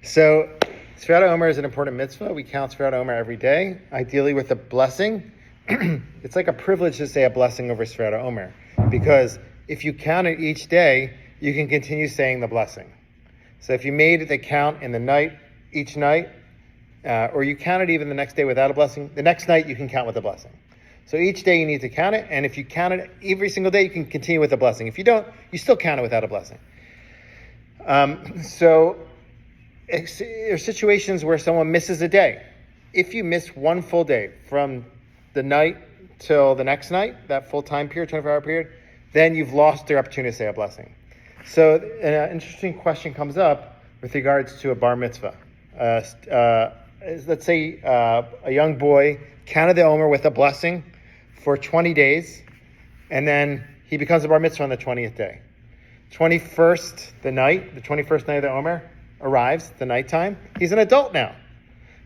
So, Sfirat Omer is an important mitzvah. We count Sfirat Omer every day, ideally with a blessing. It's like a privilege to say a blessing over Sfirat Omer, because if you count it each day, you can continue saying the blessing. So if you made the count in the night, each night, or you counted even the next day without a blessing, the next night you can count with a blessing. So each day you need to count it, and if you count it every single day, you can continue with a blessing. If you don't, you still count it without a blessing. So there are situations where someone misses a day. If you miss one full day from the night till the next night, that full time period, 24-hour period, then you've lost the opportunity to say a blessing. So an interesting question comes up with regards to a bar mitzvah. Let's say a young boy counted the Omer with a blessing for 20 days, and then he becomes a bar mitzvah on the 20th day. The 21st night of the Omer arrives, the nighttime. He's an adult now.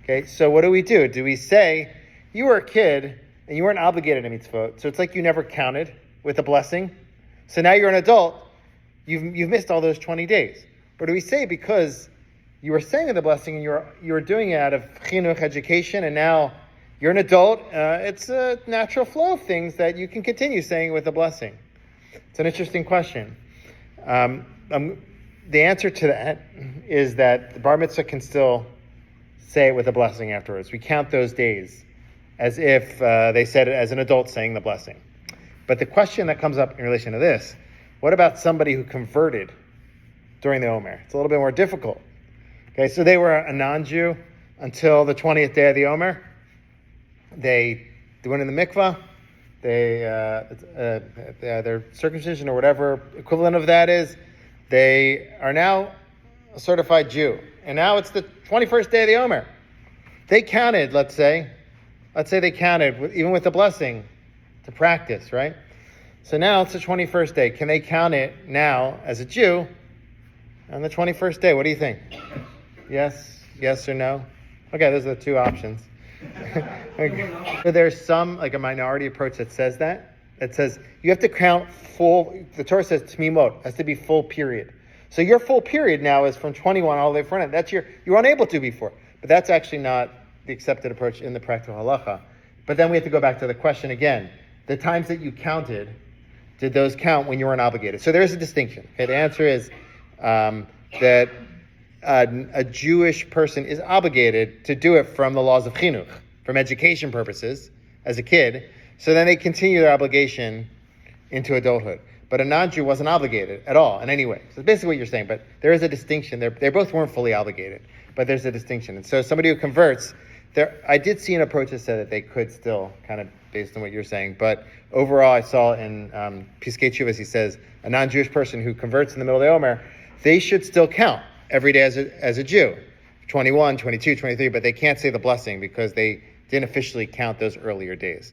Okay, so what do? Do we say, you were a kid and you weren't obligated to mitzvot, so it's like you never counted with a blessing, so now you're an adult, you've missed all those 20 days? Or do we say, because you were saying the blessing and you were doing it out of chinuch education, and now you're an adult, it's a natural flow of things that you can continue saying with a blessing? It's an interesting question. The answer to that is that the bar mitzvah can still say it with a blessing afterwards. We count those days as if they said it as an adult saying the blessing. But the question that comes up in relation to this, what about somebody who converted during the Omer? It's a little bit more difficult. Okay, so they were a non-Jew until the 20th day of the Omer. They went in the mikvah. Their circumcision or whatever equivalent of that is, they are now a certified Jew. And now it's the 21st day of the Omer. They counted, let's say they counted, even with the blessing, to practice, right? So now it's the 21st day. Can they count it now as a Jew on the 21st day? What do you think? Yes or no? Okay, those are the two options. Okay. So there's some, like a minority approach that says that. It says you have to count full, the Torah says tmimot, has to be full period. So your full period now is from 21 all the way front end. That's you were unable to before. But that's actually not the accepted approach in the practical halacha. But then we have to go back to the question again. The times that you counted, did those count when you weren't obligated? So there is a distinction. Okay, the answer is that a Jewish person is obligated to do it from the laws of chinuch, from education purposes, as a kid. So then they continue their obligation into adulthood. But a non-Jew wasn't obligated at all in any way. So that's basically what you're saying. But there is a distinction. They both weren't fully obligated, but there's a distinction. And so somebody who converts, I did see an approach that said that they could still, kind of based on what you're saying. But overall, I saw in Piskei Teshuvos, he says, a non-Jewish person who converts in the middle of the Omer, they should still count every day as a Jew, 21, 22, 23, but they can't say the blessing because they didn't officially count those earlier days.